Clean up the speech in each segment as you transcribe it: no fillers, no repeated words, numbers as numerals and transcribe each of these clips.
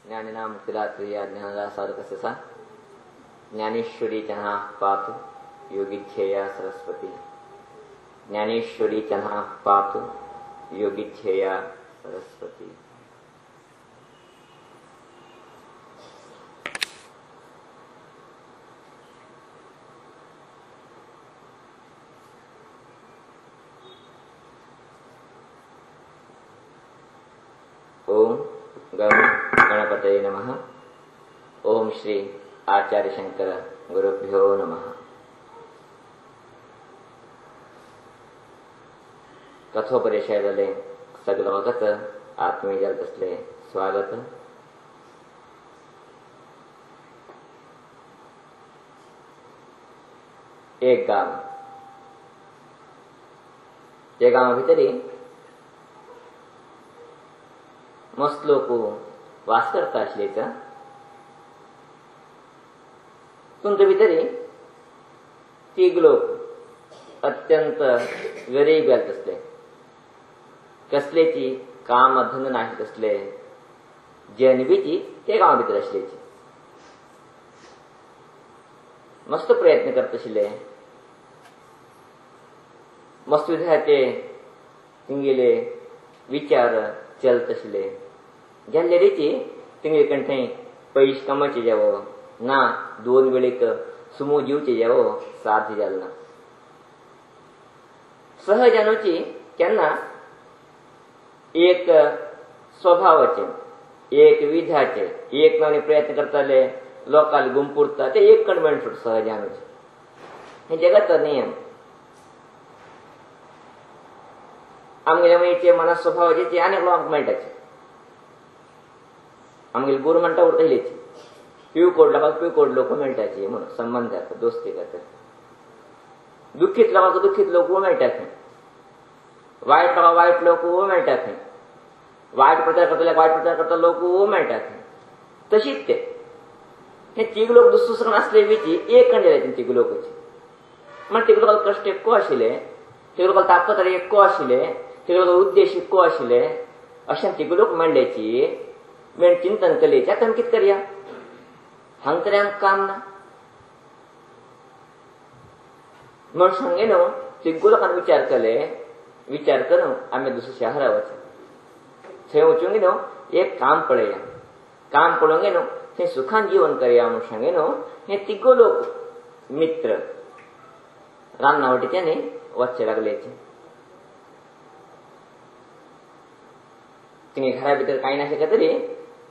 ज्ञानिनां मुक्तिदात्रेया ज्ञानदा साधकस्य सा ज्ञानेश्वरी चना पातु योगिध्येया सरस्वती। ज्ञानेश्वरी चना पातु योगिध्येया सरस्वती। ओम गम गणपतये नमः। ओम श्री आचार्य शंकर गुरुभ्यो नमः। कथोपदेशले सगलोगत आत्मीय जलतसले स्वागत। एक गाव, त्या गावा भितरी मस्त लोक वास करता आसलेच, तुमच्या भितरी तीग लोक अत्यंत गरीब जात असले, कसलेची काम धंद नाही असले, जनबीची ते गावा भितर असलेची मस्त प्रयत्न करत असले, मस्त विधाते तिंगेले विचार चलत असले, ज्याले रीती तिंगे कंठे पैश कमाचे जावं ना, दोन वेळेक सुमो जीवचे जावं साध जालना। सहजानुची त्यांना एक स्वभावाचे, एक विधाचे, एक नवीन प्रयत्न करताले लोकांना गुंपुरता ते एक कणबण सुट सहजानुचे हे जगाचा नियम। आमगे मनात स्वभावाचे अनेक लोक मेळटाचे, आमगे गुरु म्हणता उरतलेची पिव कोड लोक मेळटाचे म्हणून संबंध जातात, दोस्ती करतात। दुःखित लोकांक दुःखित लोक मेळटात, वाईट लोकांक वाईट लोक मेळटात, वाईट प्रचार करता लोक मेळटात। तशीच ते हे तिग लोक दुसरे असले वेची एक कंडे तिग लोकांची म्हण तिग लोकांक कष्ट एक्को आशिल्ले, तिग लोकांक तापत्र एक्को आशिल्ले, तिग लोकांक उद्देश एक्को आशिल्ले, अशा तिग लोक मेळ्ळ्याची मेळ चिंतन केलेची आता आमी कितें करया, हांगा तरी आमकां काम ना म्हण सांगे न्हू। तिगू लोकांनी विचार केले, विचार करून आमी दुसऱ्या शहरा वचूं, थंय वचूंक न्हू एक काम पळया, काम पळोवंक न्हू थंय सुखान जीवन करया म्हूण सांगे न्हू। हे तिगो लोक मित्र रान्ना वाटेच्यानी वचचे लागलेचे। तिने घरा भितर कांय नाशिल्ले तरी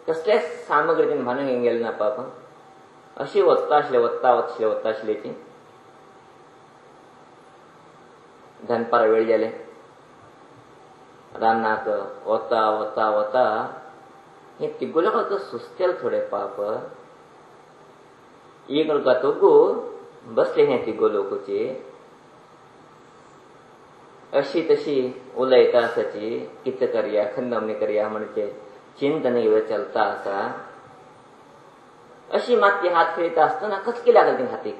कसलेच सामग्री तिने भानून घेवन गेले ना पापा, अशी वचता आसलेची। दनपार वेळ जाले, रान्नाक वता हे तिगो लोकांक सुस्तेल थोडे पाप। एक लोकांक बसले हे तिगो लोकचे अशी तशी उलयता आसाची, कितें करया खंदमणी करया म्हणजे चिंतन इवं चलता आसा। अशी माती हात फिरता आसतना कसली लागल तिंग हातीक,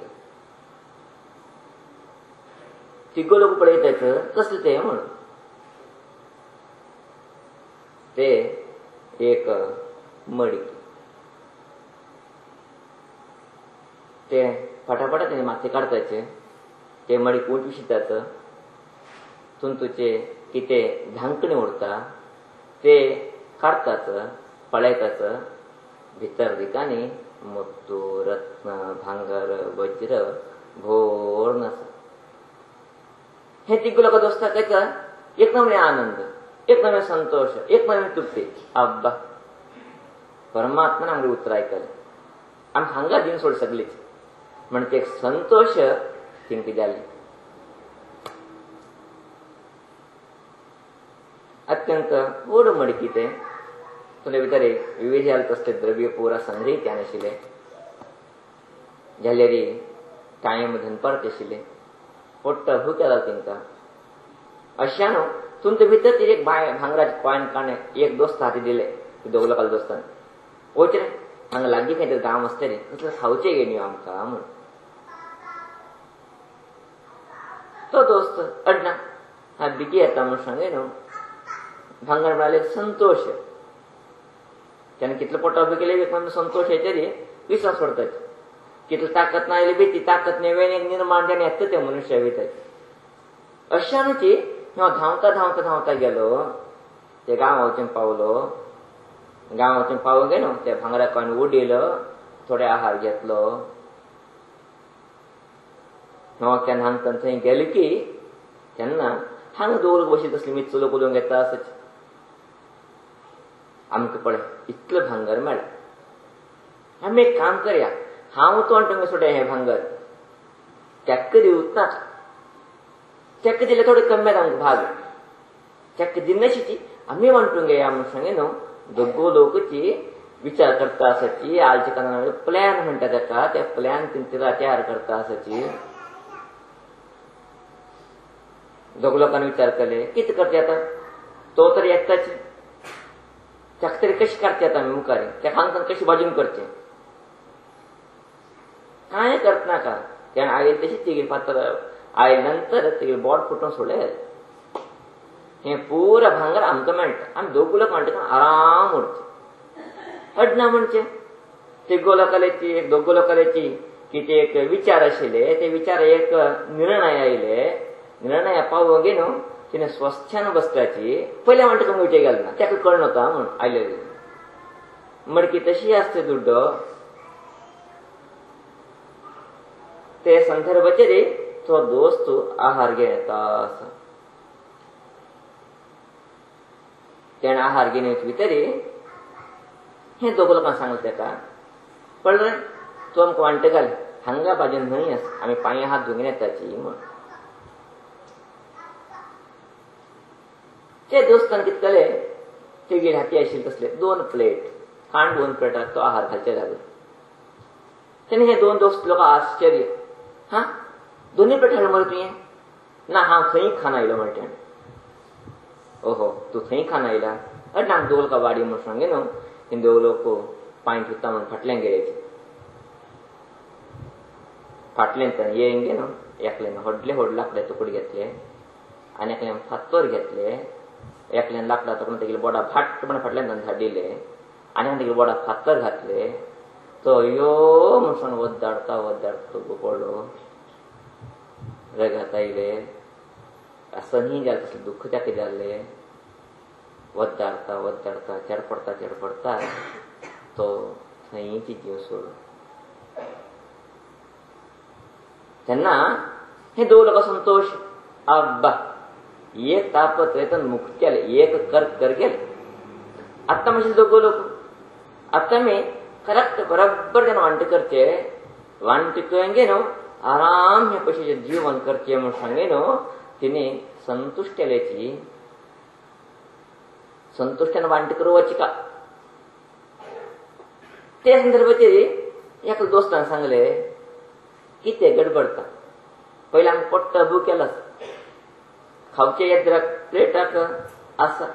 तिगो लोक पळयताच कसले ते म्हणून ते एक मडकी, ते फटाफटा तिने माती काढताचे, ते मडीक उंट विशितात, तुंतुचे कितें धांकणे उरता ते काढतात, पळयतात, भितर दिकांनी मुत्तू रत्न भांगर वज्र भोर आसा। हे तिग लोक दोस्ताक एक नवे आनंद, एक नवे संतोष, एक नवे तृप्ती। अब्बा परमात्मान आमगे उतर आयकले, आमी हांगा दिन सोड सगळीच म्हणजे एक संतोष तिंका जाले। अत्यंत ओड मडकी ते तुले भितर विविध तसले द्रव्य पुरा संग्रही त्यान आशिल्ले, जाल्यारी टायम धनपारते आशिल्ले, पोट्ट भूक जाला तिंका। अशान तुमच्या भितर एक भांगराचे कॉयन काणे एक दोस्त हाती दिले, दोग लोकांक दोस्तान वच रे हांगा लागीं खंय तरी गांव आसता रे, कसले खावचे घेवन यो आमकां म्हणून। तो दोस्त अडना हा बिगी येता म्हूण सांगे न्हू, भांगर मिळाले संतोष. त्याने कितलं पोटा उभे केले एक म्हणजे संतोष आहे तरी विश्वास पडतात. कितलं ताकद नाही भीती ताकद नाही वेळ निर्माण त्याने येतं त्या मनुष्या भीतात. अशानची धावता धावता धावता गेलो ते गावातून पावलो. गावातून पावून गेलो त्या भांगराकाने उडीलं थोडे आहार घेतलो. त्या हांगतान थंय गेले की त्यांना हांग दोघ बशीत असले मी चुलो बोलून घेता असच आमक पडे इतलं भांगर मेळ्ळा. आम्ही एक काम करया हांव तोंड सोडे हे भांगर चक्क दिवत ना चक्क दिले थोडे कमी आमक भाग चक्क दिनाशीची आम्ही वांटून घेया म्हणून सांगे न्हू. दोघो लोकची विचार करता असाची आलच्या कानामध्ये प्लॅन म्हणतात ताका त्या प्लॅन तिला तयार करता असाची. दोघ लोकांनी विचार केले किती करते आता तो तरी एकटाची त्याक तरी कशी करते आता मी मुखारी त्या खांगतान कशी बाजून करते काय करत ना का त्याने आईल तशी तिघी पात्र आईल नंतर तिघी बॉड फुटून सोडले. हे पुरा भांगर आमकां मेळटा. आमी दोग लोक म्हणटा आराम उरचे अडना म्हणचे तिगो लोकांची दोगो लोकांची की ते एक विचार आशिल्ले ते विचार एक निर्णय आयले. निर्णय पावूंक गेलो तिने स्वस्थ्यान बसपाची पहिले म्हणटा का मुयटे गेल ना त्याका कळ नव्हता म्हणून आयले मडकी तशी असते दुड्डो ते संदर्भाचे रे तो दोस्त आहार घेऊन येता असं. त्याने आहार घेऊन येतली तरी हे दोघ लोकांना सांगलं त्याका कळलं तू आमकां वांटे घाल हांगा बाजून न्हय आस आमी पांया हात धुवन येताची म्हण. ते दोस्तान कितें केलें तिगेर हाती आशिल्ले तसले 2 प्लेट खाण 2 प्लेटाक तो आहार घालचे लागलो. तेणे हे 2 दोस्त लोक आश्चर्य हा दोन्ही प्लेट हाडून मरे तुवें ना हांव थंय खान आयलो म्हणटा. ओहो तू थंय खान आयला अरे ना दोग लोकां वाडी म्हूण सांगे न्हू. हे दोग लोक पांय धुता म्हणून फाटल्यान गेले. फाटल्यान येयन गे न्हू एकल्यान व्हडले लाकडाचे तुकडे घेतले आनी एकल्यान फातर घेतले. एकल्यान लाकडां तकून तेगेले बोडा फाटपणे फाटल्यान धाडिले आनी तेगेले बोडा फातर घातले. तो यो म्हणून वद्दाडता तो पडलो रगात आयले असं न्ही जालें तसलें दुख्ख त्याका जाल्लें. वद्दाडता चेडपडता तो थंयची जीव सोडलो. तेन्ना हे दोग लोक संतोष अब्बा एक तापत्रयेतून मुक्त केले एक कर गेले. आत्ता म्हणजे दोघं लोक आता मी करेक्ट बरोबर त्यानं वांटे करचे वांटे कळंगे न्हू आराम हे पयशेचे जीवन करचे म्हणून सांगे न्हू तिने संतुष्ट केल्याची संतुष्टानं वांटे करूची का त्या संदर्भाचेर एका दोस्तान सांगले कितें गडबडता पयलीं आमकां पोट्ट भूक केला खावचे येद्राक प्लेटाक आसा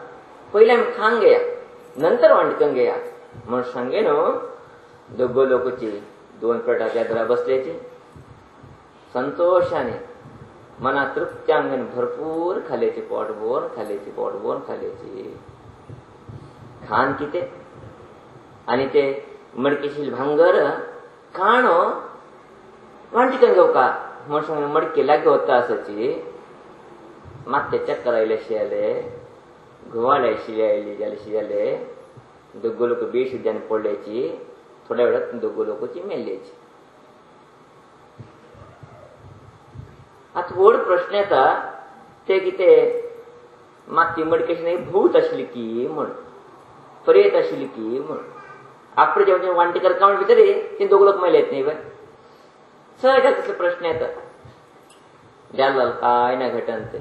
पयलीं आमी खावंक घेया नंतर वांटकंक घेया म्हूण सांगे न्हू. दोगो लोकची 2 प्लेटाक येद्रा बसल्याची संतोषाने मना तृप्त्यांगन भरपूर खाल्याची पोट भरून खाल्याची खान कितें आनी ते मडकेशील भांगर काणो वांटकंक घेवका म्हूण सांगून मडके लागीं वता आसाची. मात ते चक्कर आयलेशे जाले घुवाड आयिल्ली जाले दोगो लोक बेशुद्ध्यान पडल्याची थोड्या वेळात दोगो लोकांची मेल्ल्याची. आता व्हड प्रश्न येता ते कितें मात ती मडकेशी भूत आशिल्ली की म्हूण प्रेत आशिल्ली की म्हूण आपणे जेवण वांटे करता म्हण भितर ते दोग लोक मेलेत न्ही बाय सहज तसले प्रश्न येतात. जाल्लो काय ना घटन ते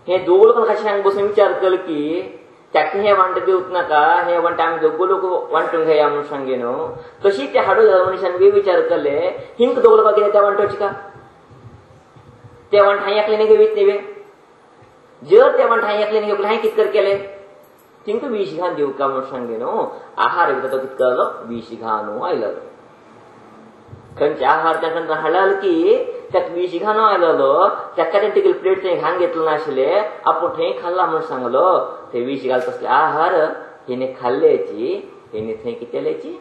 हे दोग लोकांना कशें हांगा बसून विचार केलो की त्याका हे वांटे दिवच नाका हे वांटे आमी दोगो लोक वांटून घेया म्हणून सांगे न्हू. कशी ते हाडू मनशान विचार केले हिंक दोग लोकांक कितें त्या वांटोवची का ते वांट हांवें एकल्यान घेवीत न्ही जर ते वांट हांवें एकल्यान घेवले हांवें कितें केलें तिंका विश घान दिवका म्हणून सांगे न्हू. आहार घेता तो कितें केलो विश घालून आयलो. खंयचे आहार तांकां हाडल की त्याक विष घालून आयलो ताका तेगेले प्लेट थंय घाण घेतलो नाशिल्ले आपूण थंय खाल्ला म्हूण सांगलो ते विष घाल तसले आहार हिने खाल्ल्याची हिने थंय कितें केल्याची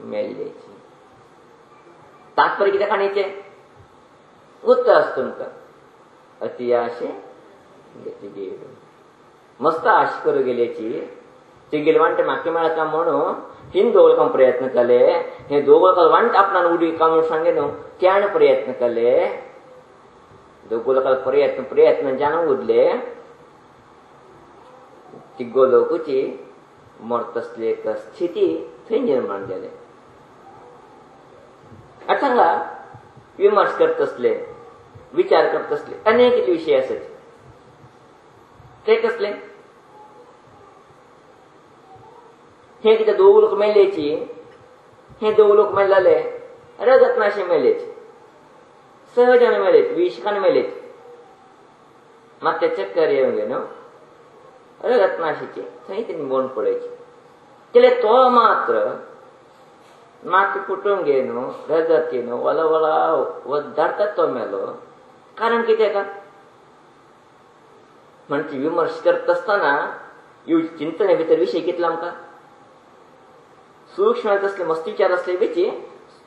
मेल्ल्याची. तात्पर्य कितें काणयेचे उत्तर आसा तुमकां अति आशे गेले मस्त आश करू गेल्याची तिगेले वांटे म्हाका मेळटा म्हणून हिन दोगलकां प्रयत्न केले हे दोगलकां वांट आपणान उडी कामून सांगे न्हू त्यान प्रयत्न केले दोगलकां प्रयत्न जावन उरले तिगो लोकूची मरत असली एक स्थिती थंय निर्माण जाले. आता सांगा विमर्श करत असले विचार करत असले अनेक विषय आसात ते कसले हे कितें दोग लोक मेल्याची हे दोग लोक मेल्ले रगत नाशे मेलेचे सहजान मेलेचे विषकान मेलेचे मात ते चक्कर येवंक न्हू रगत नाशीची थंय तेणी बोंड पडयची केले तो मात्र माती फुटून घे न्हू रगत घे न्हू वला वला वधारतात तो मेलो कारण कितें का म्हणजे विमर्श करत असताना चिंतने भितर विषय कितले आमकां सूक्ष्म असले मस्त विचार असले बेची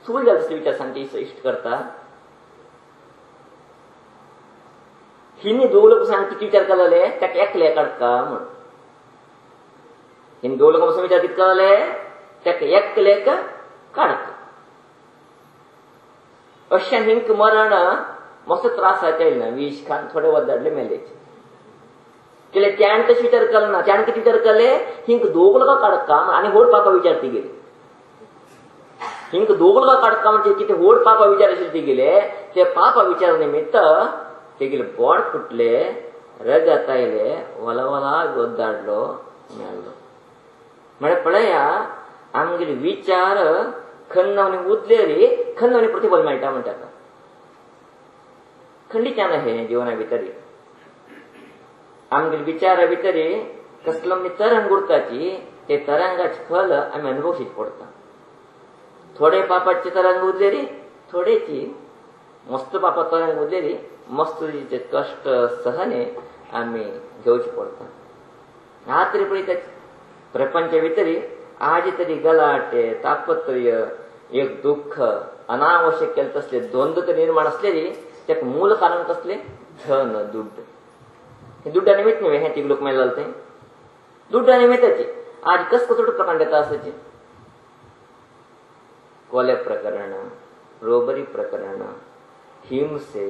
स्थूल असले विचार सांगचे इश्ट करता हिने दोग लोक सांग किती विचार केलेले ताका एकले काडका म्हण हिने दोग लोक पासून विचार कितें केलेले ताका एकलेक काडका अशें हिंक मरण मस्त त्रास जायना विष खान थोडे वधारले मेलेचे केले त्यान तशें विचार केलो ना त्यान कितें विचार केले हिंक दोग लोकां काडका आनी होड पापा विचार ती गेली हिंक दोग लोकां काडका म्हणजे कितें होड पापा विचार आशिल्ले ती गेले ते पापा विचार निमित्त तेगेले बोड फुटले रगत आयले वला वला वधारलो मेळ्ळो म्हळ्यार पळया आमगेले विचार खंडवणी उरलेली खंडवणी प्रतिफल मेळटा म्हणटा खंडीच्यान हे जिवना भितरी आमगेले विचारा भितरी कसलो तरंग उरताची ते तरंगाचे फल आमी अनुभवशीत पडटा थोडे पापाचे तरंग उरलेली थोडेची मस्त पापा तरंग उरलेली मस्त कष्ट सहने आमी घेवची पडटा हा तरी पळयता प्रपंचा भितरी आज तरी गलाटे तापत्रय एक दुःख अनावश्यक केले तसले द्वंद्व तरी निर्माण असलेली त्याक मूल कारण कसले धन दुड्ड हे दुड्डा निमित्त न्हय हे तिग लोक मेळ्ळे ते दुड्डा निमित्ताची आज कस कसो प्रकार देता आसाचे कोले प्रकरण रोबरी प्रकरण हिंसे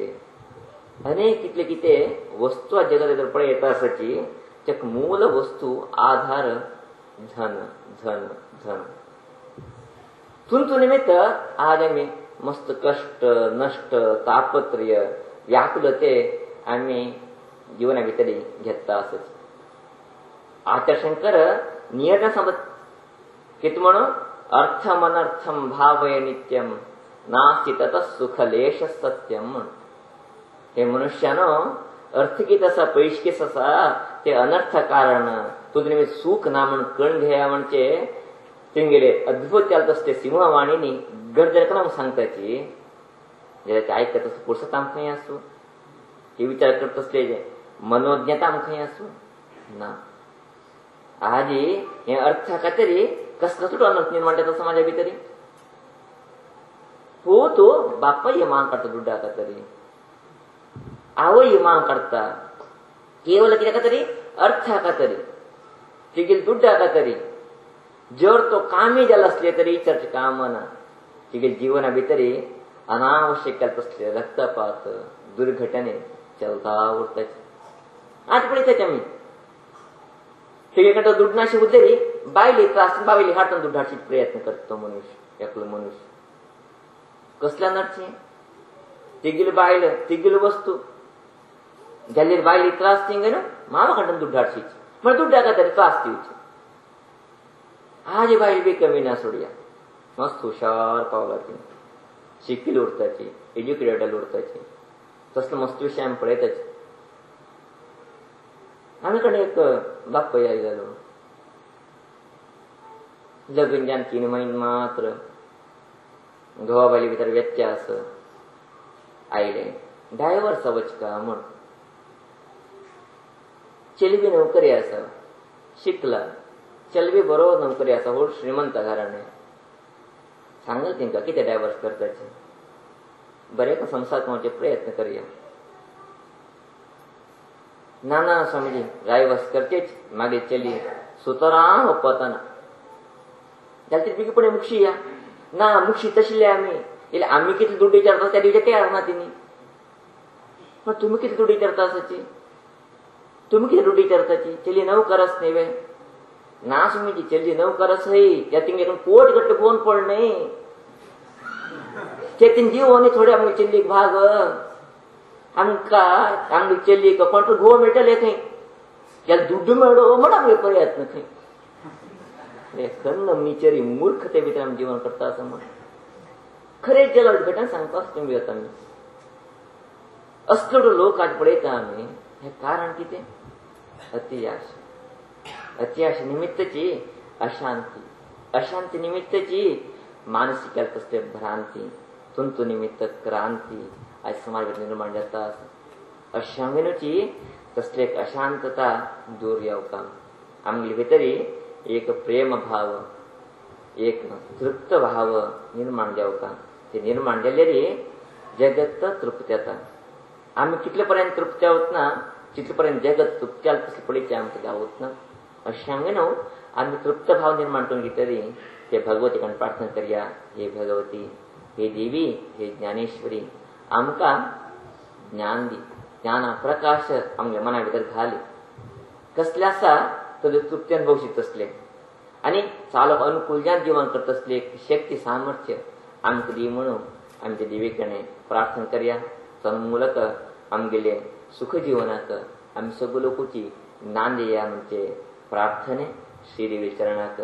अनेक कितले कितें वस्तू जगात पळयता आसाची त्याक मूल वस्तू आधार धन धन धन तुमचो निमित्त आज आमी मस्त कष्ट नष्ट तापत्रय व्याकुलते आमी जीवना भितर घेता आसाची आचारशंकर नियत सांगत कितें म्हणून अर्थम अनर्थम भावय नित्यम नास्ति ततः सुखलेश सत्यम म्हण हे मनुष्यानो अर्थ कित आसा पयश किस आसा ते अनर्थ कारण तुझे निमित्त सुख ना म्हण कण घेया म्हणजे तेंगेले अद्भुत चालत असते सिंहवाणीनी गरजेला सांगताची जे ऐकत असतो पुरुषात आमकांय आसूं हे विचार करत असले मनोज्ञता आमकांय आसूं ना आज हे अर्थ खातीर कसलो अनर्थ निर्माण जाता समाजा भितर हो तो बापाय मांग काडटा दुड्डा खातीर आवय मांग काडटा केवल कित्याक खातीर अर्था खातीर तिगेल दुड्डा खातीर जर तो कामी जाला असले तरी चर्च काम ना तिगे जीवना भितर अनावश्यक केले तसले रक्तपात दुर्घटने चलता उरताचे आज पळयताचे आमी तिगे कडे दुड्ड नाशी उरलेली बायली त्रास बायली हाडून दुड्ड हाडची प्रयत्न करता तो मनुष्य एकलो मनुष्य कसल्या नडचे तिगेली बायल तिगेली वस्तू गेल्ली बायली त्रास तिंग न्हू मामा कडून दुड्ड हाडची म्हण दुड्डा खातीर त्रास दिवचे आज बायल बी कमी ना सोडया मस्त हुशार पावला ती शिकिली उरताची एज्युकेटेड उरताची तसलो मस्त विशय आमी पळयताचे आमी कडेन एक बाप्पय आयलो लग्न जावन 3 म्हयने मात्र घोवाबाली भितर व्यत्यास आयले. ड्रायव्हर वचका म्हण चलबी नोकरी आसा, शिकला, चलबी बरो नोकरी आसा, व्हड श्रीमंत घराणे. सांगल तिंका कितें डायवर्स करपाचे, बरें संसार करपाचे प्रयत्न करया. ना समजी डायवर्स करचेच, मागे चली सुतरां ओपतना जाल्यार बेगीपणे मुक्षी या. ना मुक्षी तशिल्ले आमी कितले दुड्डी विचारता त्या दिवचे तयार ना तिनी. मग तुम्ही किती दुडी करता असाची, तुम्ही किती दुडी करताची. चली नव करस नेवे ना सुमीची चली नव करस हई त्या तिंगे कोट गट्टे फोन पडणे ते तीन जीव होणे थोडे आमगे चल्लीक भाग आमका आमगे चल्लीक कोण घोव मेळटले थंय त्याला दुड्ड मेळो म्हण आमगे प्रयत्न थंय. खन्न मिचरी मूर्खते भितर आमी जीवन करता असं म्हण खरेच जगात भेटान सांगता तुम्ही आता मी असलो लोक आज पळयता आमी. हे कारण कितें? अतियाश. अतियाश निमित्तची अशांती, अशांती निमित्तची मानसिक तसले भ्रांती, तुंतु निमित्त क्रांती आज समाज निर्माण जाता. अशांगेनुची तसले एक अशांतता दूर येवका आमगे भितरी एक प्रेम भाव, एक तृप्त भाव निर्माण जावका. ते निर्माण जाल्यार जगत तृप्त जाता. आम्ही कितलेपर्यंत तृप्त आहोत ना तितलेपर्यंत जगत तृप्त तसले पडीचे आमचे गावत ना. अशांगे न्हू आम्ही तृप्त भाव निर्माण करून घेतली ते भगवती कडे प्रार्थना करया. हे भगवती, हे देवी, हे ज्ञानेश्वरी आमकां ज्ञान दी, ज्ञाना प्रकाश आमच्या मना भितर घाल. कसले आसा तर तृप्ती अनुभवशीत असले आणि चालक अनुकूलजान जीवन करत असले शक्ती सामर्थ्य आमकां दी म्हणून आमच्या देवी कडेन प्रार्थना करया. तन्मूलक आमगेले सुख जीवनाक आमी सगलोकुची नांदया म्हणजे प्रार्थने श्रीदेवी चरणाक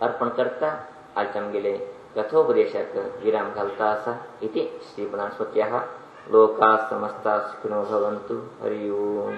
अर्पण करता. आज आमगेले कथोपदेशाक विराम घालता आसा. इति श्री पुराणस्मृत्याः लोका समस्ता सुखिनो भवन्तु. हरि ओम.